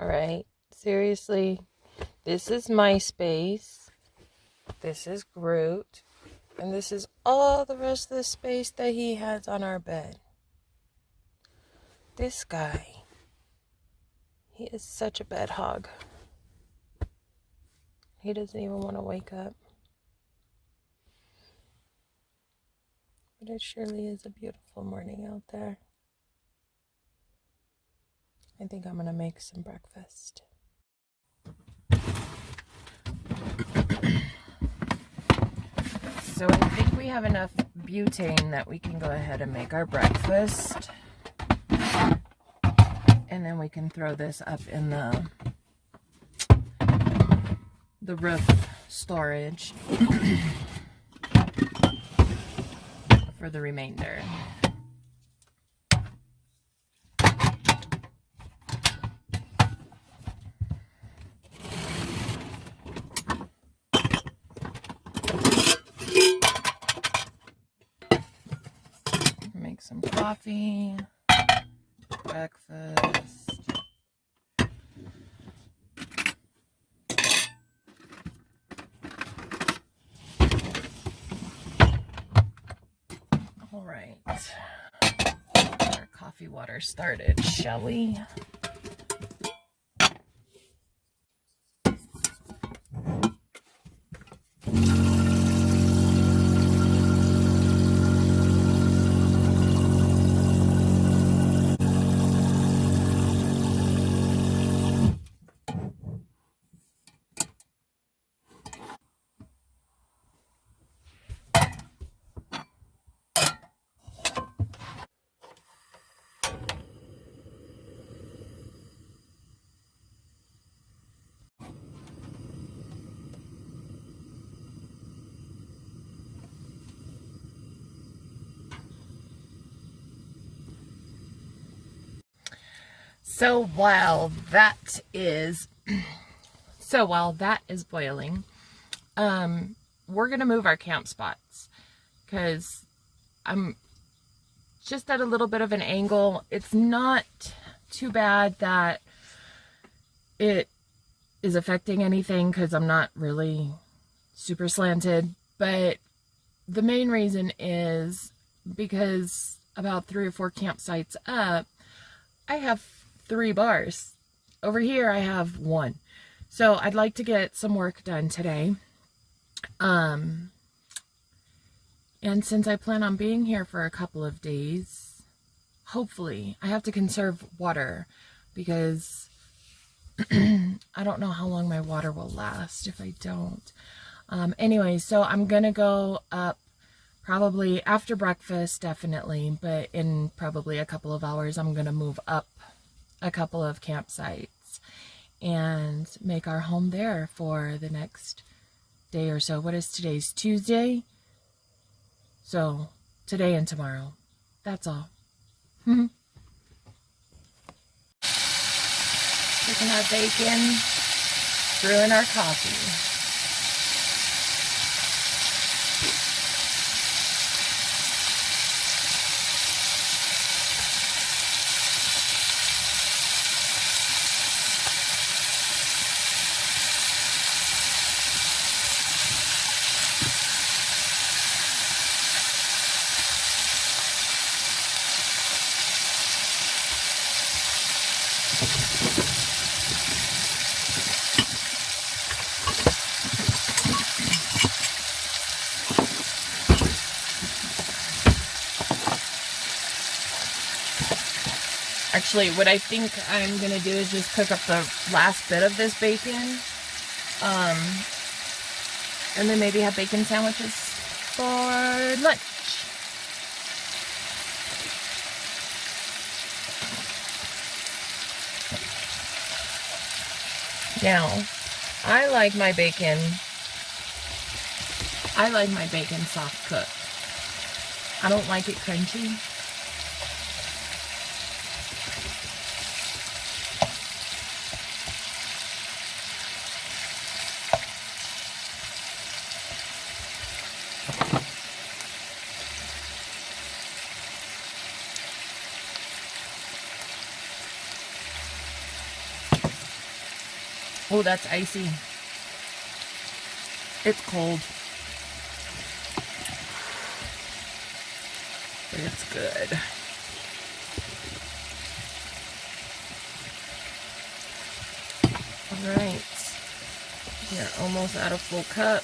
Alright? Seriously, this is my space. This is Groot. And this is all the rest of the space that he has on our bed. This guy, he is such a bed hog. He doesn't even want to wake up. But it surely is a beautiful morning out there. I think I'm going to make some breakfast. So I think we have enough butane that we can go ahead and make our breakfast. And then we can throw this up in the roof storage for the remainder. Make some coffee, breakfast. All right, get our coffee water started, shall we? So while that is boiling, we're gonna move our camp spots because I'm just at a little bit of an angle. It's not too bad that it is affecting anything because I'm not really super slanted, but the main reason is because about 3 or 4 campsites up, I have 3 bars. Over here I have 1. So I'd like to get some work done today. And since I plan on being here for a couple of days, hopefully, I have to conserve water because I don't know how long my water will last if I don't. Anyway, so I'm gonna go up probably after breakfast, definitely, but in probably a couple of hours, I'm gonna move up a couple of campsites and make our home there for the next day or so. What is today's Tuesday? So today and tomorrow. That's all. We can have bacon, brewing our coffee. Actually, what I think I'm going to do is just cook up the last bit of this bacon. And then maybe have bacon sandwiches for lunch. Now, I like my bacon soft cooked. I don't like it crunchy. Oh, that's icy. It's cold. But it's good. Alright. We're almost out of full cup.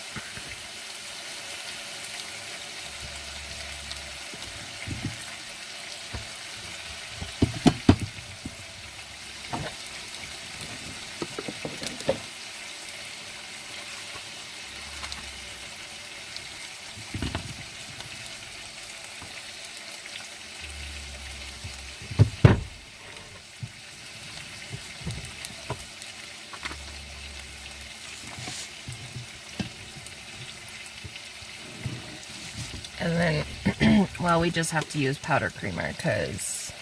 And then, well, we just have to use powder creamer because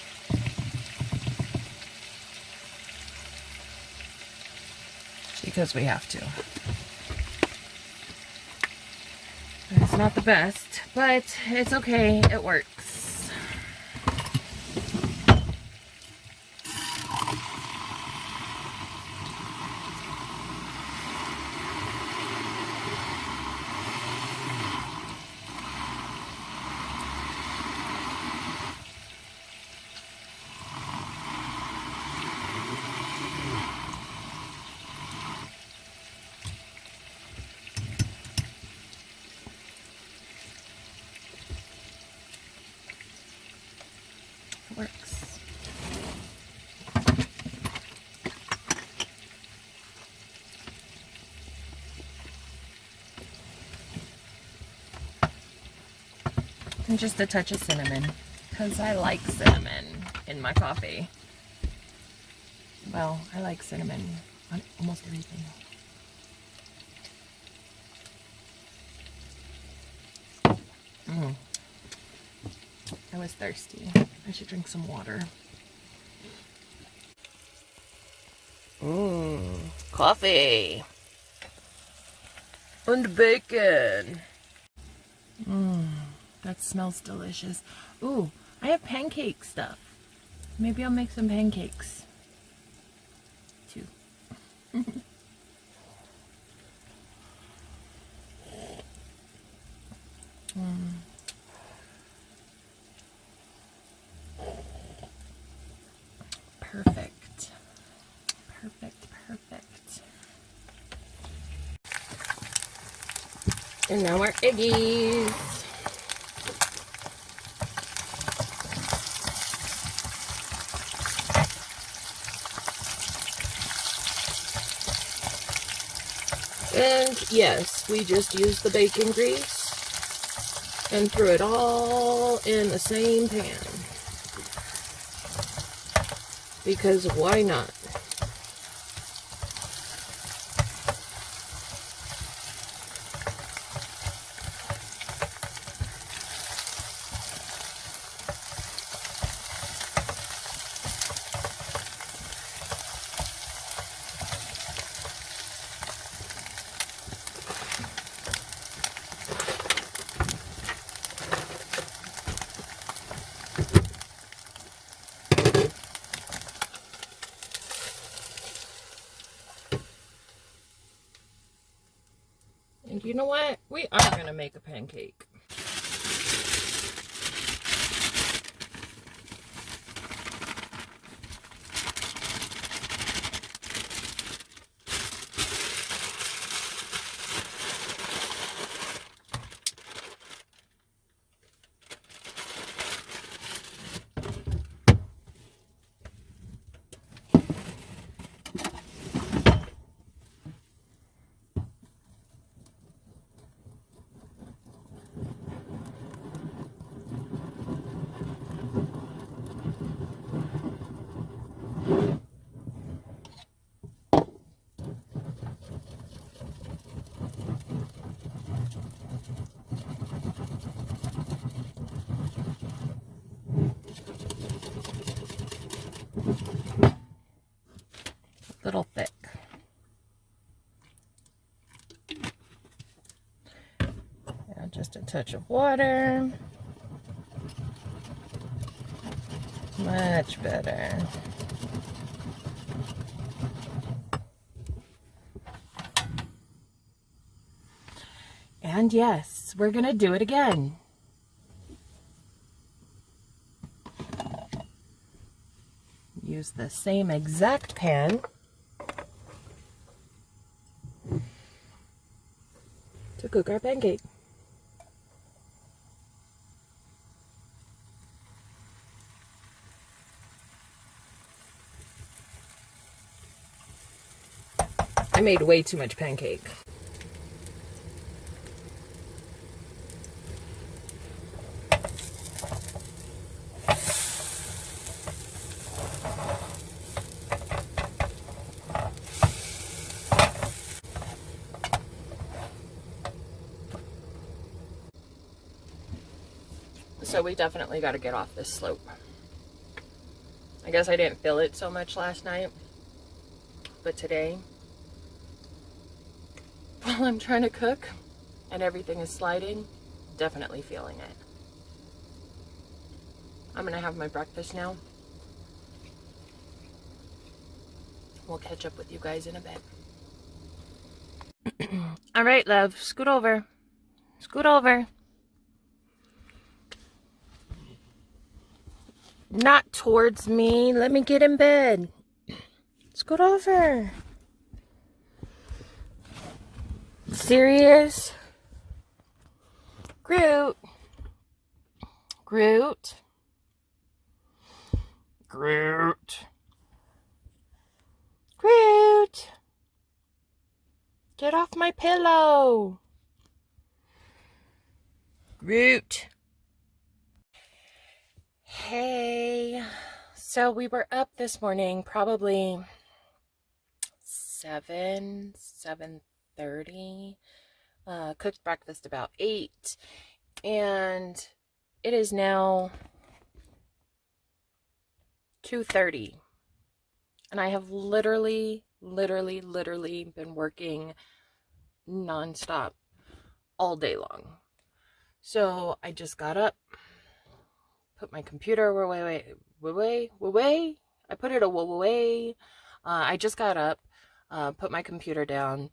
we have to. It's not the best, but it's okay. It works. It works. And just a touch of cinnamon, because I like cinnamon in my coffee. Well, I like cinnamon on almost everything. I was thirsty. I should drink some water. Coffee. And bacon. That smells delicious. Ooh, I have pancake stuff. Maybe I'll make some pancakes too. Perfect. Perfect, perfect. And now our eggies. And yes, we just used the bacon grease and threw it all in the same pan. Because why not? And you know what? We are going to make a pancake. Little thick. Now just a touch of water. Much better. And yes, we're gonna do it again. Use the same exact pan to cook our pancake. I made way too much pancake. So we definitely got to get off this slope. I guess I didn't feel it so much last night, but today, while I'm trying to cook and everything is sliding, definitely feeling it. I'm gonna have my breakfast now. We'll catch up with you guys in a bit. All right, love, scoot over. Scoot over. Not towards me. Let me get in bed. Scoot over. Serious? Groot. Groot. Groot. Groot. Get off my pillow. Groot. Hey. So we were up this morning, probably 7:30. Cooked breakfast about 8. And it is now 2:30. And I have literally been working nonstop all day long. So I just got up, put my computer away. I put it away. I just got up, put my computer down.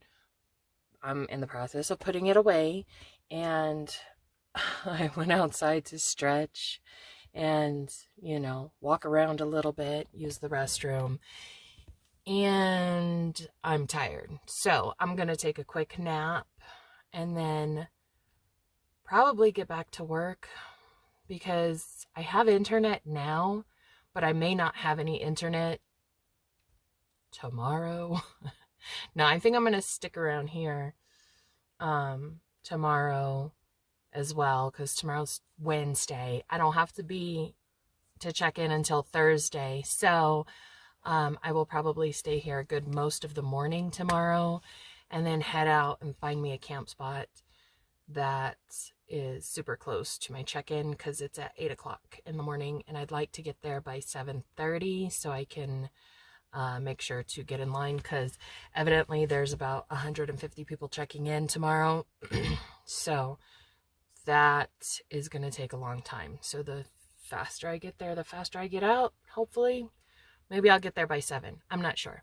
I'm in the process of putting it away, and I went outside to stretch and, walk around a little bit, use the restroom, and I'm tired. So I'm going to take a quick nap and then probably get back to work, because I have internet now, but I may not have any internet tomorrow. No, I think I'm going to stick around here tomorrow as well, because tomorrow's Wednesday. I don't have to check in until Thursday. So I will probably stay here a good most of the morning tomorrow, and then head out and find me a camp spot that is super close to my check-in, because it's at 8 o'clock in the morning, and I'd like to get there by 7:30 so I can make sure to get in line, because evidently there's about 150 people checking in tomorrow. So that is going to take a long time. So the faster I get there, the faster I get out, hopefully. Maybe I'll get there by 7. I'm not sure.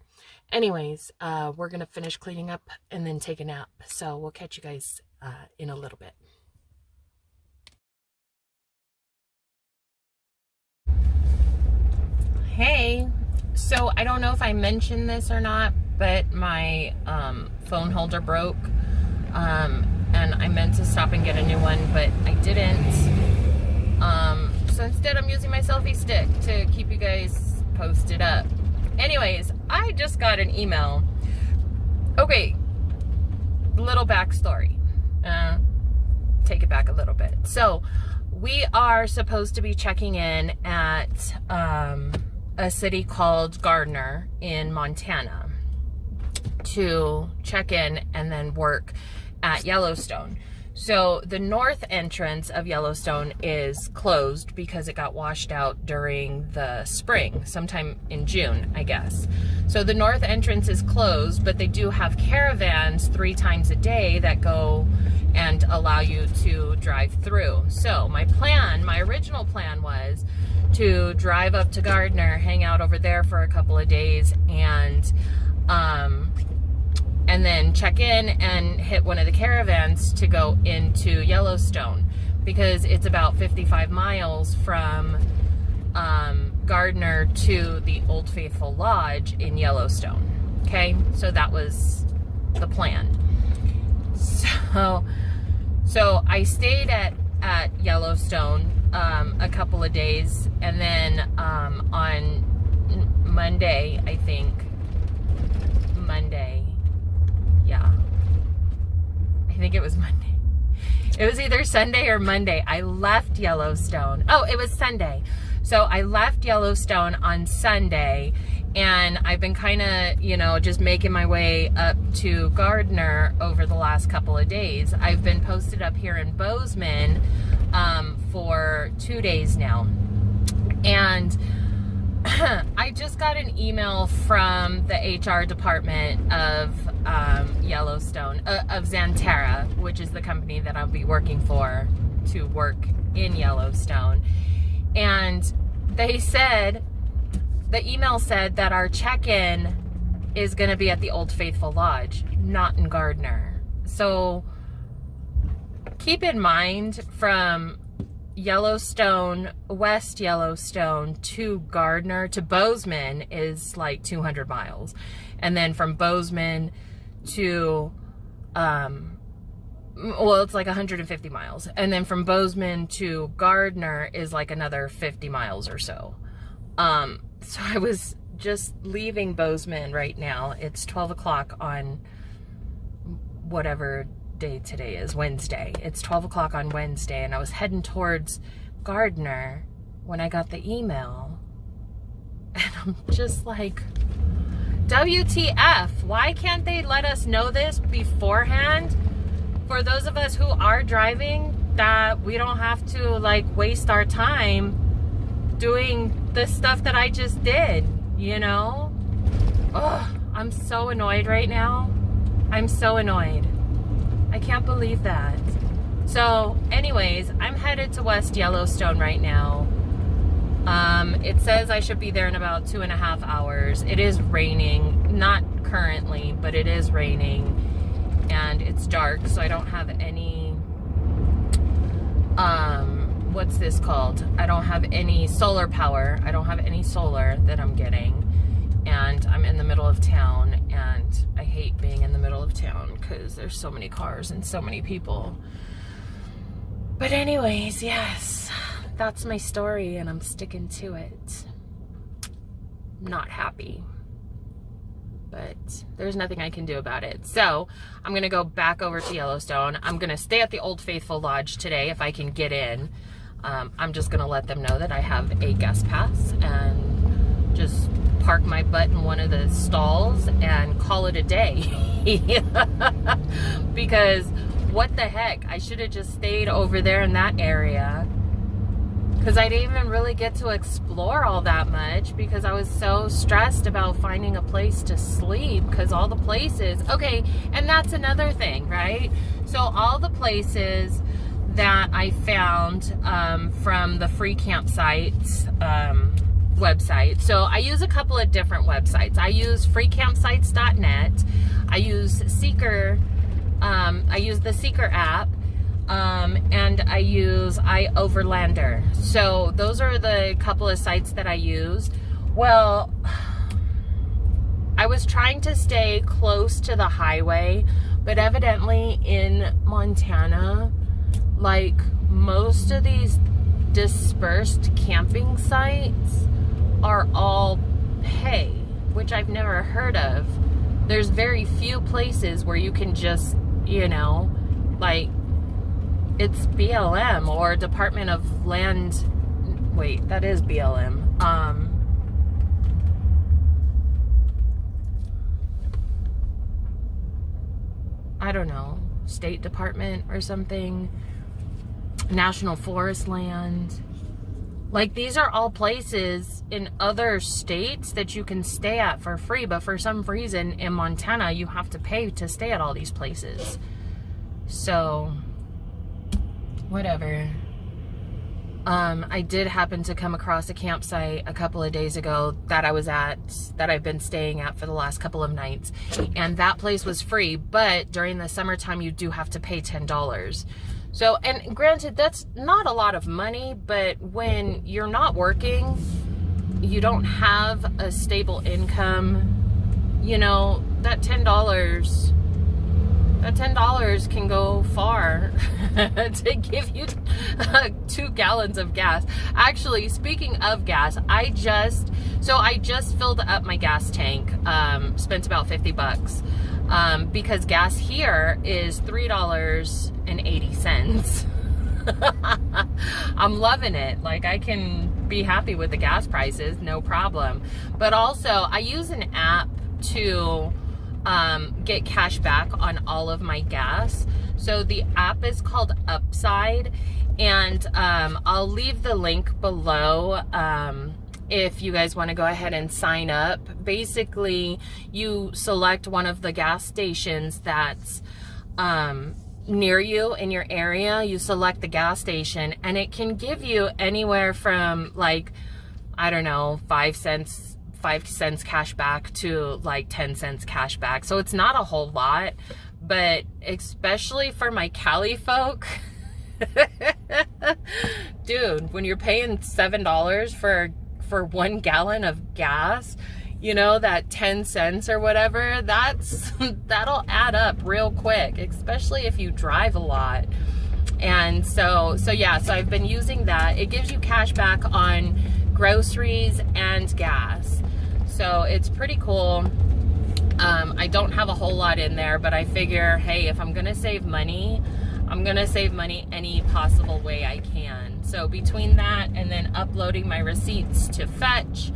Anyways, we're going to finish cleaning up and then take a nap. So we'll catch you guys in a little bit. Hey, so I don't know if I mentioned this or not, but my phone holder broke, and I meant to stop and get a new one, but I didn't. So instead I'm using my selfie stick to keep you guys posted up. Anyways, I just got an email. Okay, little backstory. Take it back a little bit. So we are supposed to be checking in at a city called Gardner in Montana to check in and then work at Yellowstone. So the north entrance of Yellowstone is closed because it got washed out during the spring, sometime in June, I guess. So the north entrance is closed, but they do have caravans 3 times a day that go and allow you to drive through. So my original plan was to drive up to Gardner, hang out over there for a couple of days, and then can check in and hit one of the caravans to go into Yellowstone, because it's about 55 miles from Gardner to the Old Faithful Lodge in Yellowstone. Okay, so that was the plan. So I stayed at Yellowstone a couple of days, and then on Monday, I think, it was Monday. It was either Sunday or Monday. I left Yellowstone. Oh, it was Sunday. So I left Yellowstone on Sunday, and I've been kind of, just making my way up to Gardner over the last couple of days. I've been posted up here in Bozeman for 2 days now. And I just got an email from the HR department of Yellowstone, of Xanterra, which is the company that I'll be working for to work in Yellowstone. And they said, the email said that our check-in is going to be at the Old Faithful Lodge, not in Gardner. So keep in mind, from Yellowstone, West Yellowstone to Gardner to Bozeman is like 200 miles. And then from Bozeman to, it's like 150 miles. And then from Bozeman to Gardner is like another 50 miles or so. So I was just leaving Bozeman right now. It's 12 o'clock on whatever day today is, Wednesday. It's 12 o'clock on Wednesday, and I was heading towards Gardner when I got the email. And I'm just like, WTF? Why can't they let us know this beforehand? For those of us who are driving, that we don't have to like waste our time doing the stuff that I just did, Ugh, I'm so annoyed right now. I'm so annoyed. I can't believe that. So anyways, I'm headed to West Yellowstone right now. It says I should be there in about 2.5 hours. It is raining, not currently, but it is raining, and it's dark, so I don't have any, what's this called? I don't have any solar power. I don't have any solar that I'm getting. And I'm in the middle of town, and I hate being in the middle of town because there's so many cars and so many people. But anyways, yes, that's my story, and I'm sticking to it. Not happy, but there's nothing I can do about it. So I'm going to go back over to Yellowstone. I'm going to stay at the Old Faithful Lodge today if I can get in. I'm just going to let them know that I have a guest pass, and just park my butt in one of the stalls and call it a day. Because what the heck, I should have just stayed over there in that area, because I didn't even really get to explore all that much because I was so stressed about finding a place to sleep, because all the places, okay, and that's another thing, right? So all the places that I found from the free campsites website. So I use a couple of different websites. I use freecampsites.net. I use Seeker. I use the Seeker app. And I use iOverlander. So those are the couple of sites that I use. Well, I was trying to stay close to the highway, but evidently in Montana, like most of these dispersed camping sites are all pay, which I've never heard of. There's very few places where you can just, like, it's BLM or Department of Land. Wait, that is BLM. I don't know, State Department or something. National Forest Land. Like, these are all places in other states that you can stay at for free, but for some reason in Montana you have to pay to stay at all these places. So whatever. I did happen to come across a campsite a couple of days ago that I was at, that I've been staying at for the last couple of nights. And that place was free, but during the summertime, you do have to pay $10. So, and granted, that's not a lot of money, but when you're not working, you don't have a stable income, you know, that $10 can go far to give you 2 gallons of gas. Actually, speaking of gas, I just filled up my gas tank, spent about $50, because gas here is $3.80. I'm loving it. Like, I can be happy with the gas prices, no problem. But also, I use an app to get cash back on all of my gas. So the app is called Upside, and I'll leave the link below if you guys want to go ahead and sign up. Basically, you select one of the gas stations that's near you in your area. You select the gas station, and it can give you anywhere from, like, I don't know, 5 cents cash back to like 10 cents cash back. So it's not a whole lot, but especially for my Cali folk, dude, when you're paying $7 for 1 gallon of gas, you know, that 10 cents or whatever, that'll add up real quick, especially if you drive a lot. And so I've been using that. It gives you cash back on groceries and gas. So it's pretty cool. I don't have a whole lot in there, but I figure, hey, if I'm gonna save money, I'm gonna save money any possible way I can. So between that and then uploading my receipts to Fetch,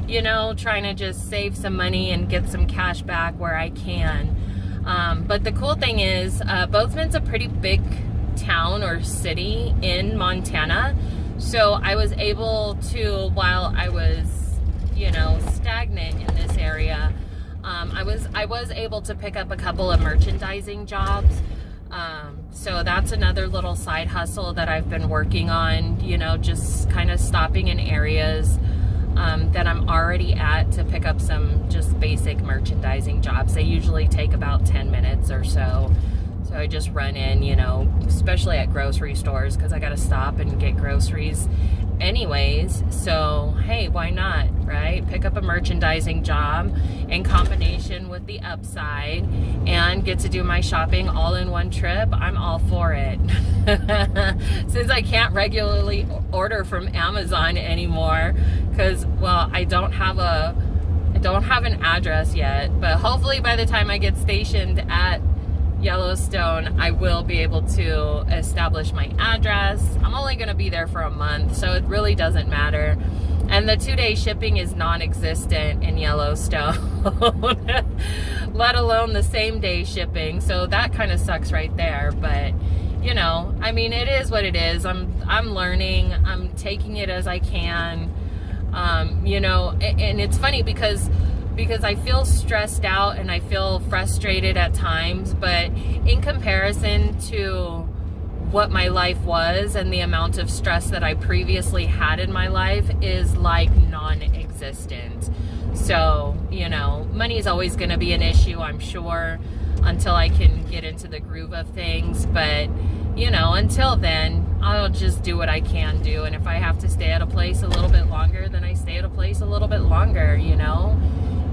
you know, trying to just save some money and get some cash back where I can. But the cool thing is, Bozeman's a pretty big town or city in Montana. So I was able to, while I was, you know, stagnant in this area, I was able to pick up a couple of merchandising jobs. So that's another little side hustle that I've been working on, you know, just kind of stopping in areas that I'm already at to pick up some just basic merchandising jobs. They usually take about 10 minutes or so. So I just run in, you know, especially at grocery stores, because I got to stop and get groceries anyways. So, hey, why not, right? Pick up a merchandising job in combination with the Upside and get to do my shopping all in one trip. I'm all for it. Since I can't regularly order from Amazon anymore, because, well, I don't have an address yet, but hopefully by the time I get stationed at Yellowstone, I will be able to establish my address. I'm only going to be there for a month, so it really doesn't matter. And the 2-day shipping is non-existent in Yellowstone, let alone the same-day shipping. So that kind of sucks right there. But, you know, I mean, it is what it is. I'm learning. I'm taking it as I can. You know, and it's funny because I feel stressed out and I feel frustrated at times, but in comparison to what my life was and the amount of stress that I previously had in my life is like non-existent. So, you know, money is always going to be an issue, I'm sure, until I can get into the groove of things. But, you know, until then, I'll just do what I can do. And if I have to stay at a place a little bit longer, then I stay at a place a little bit longer, you know.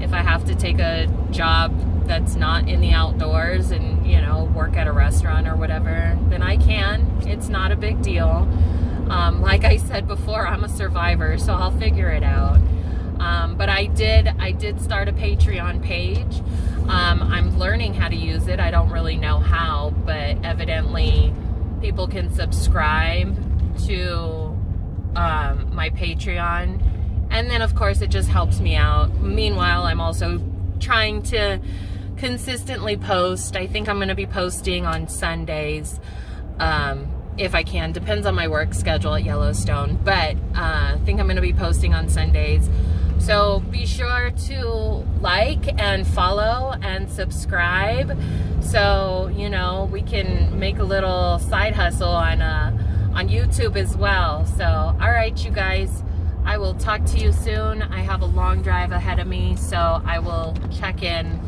If I have to take a job that's not in the outdoors and, you know, work at a restaurant or whatever, then I can. It's not a big deal. Like I said before, I'm a survivor, so I'll figure it out. But I did start a Patreon page. I'm learning how to use it. I don't really know how, but evidently people can subscribe to my Patreon. And then, of course, it just helps me out. Meanwhile, I'm also trying to consistently post. I think I'm going to be posting on Sundays, if I can. Depends on my work schedule at Yellowstone. But I think I'm going to be posting on Sundays. So be sure to like and follow and subscribe. So, you know, we can make a little side hustle on on YouTube as well. So, all right, you guys, I will talk to you soon. I have a long drive ahead of me, so I will check in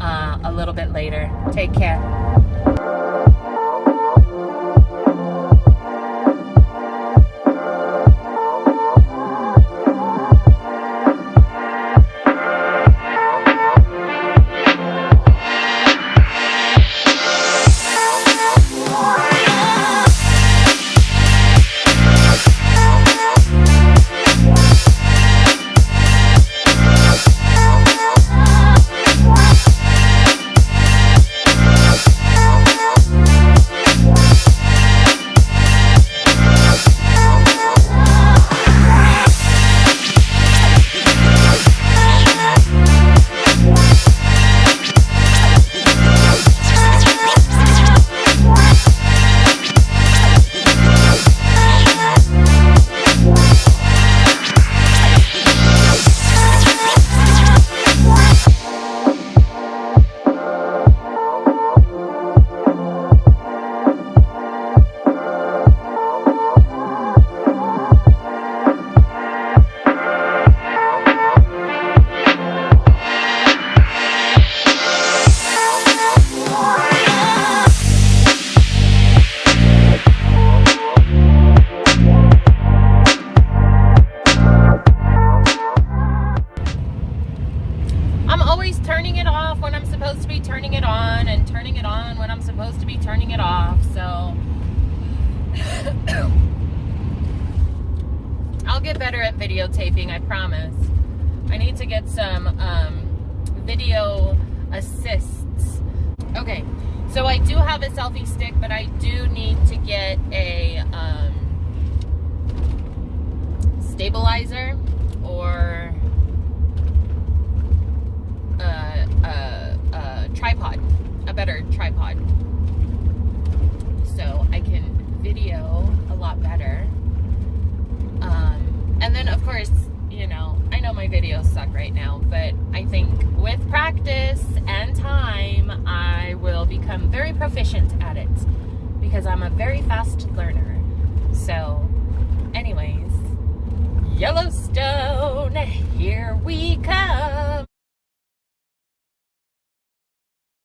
a little bit later. Take care. Turning it off when I'm supposed to be turning it on, and turning it on when I'm supposed to be turning it off. So I'll get better at videotaping, I promise. I need to get some video assists. Okay, so I do have a selfie stick, but I do need to get a stabilizer or tripod, a better tripod, so I can video a lot better. And then of course, you know, I know my videos suck right now, but I think with practice and time, I will become very proficient at it because I'm a very fast learner. So anyways, Yellowstone, here we come.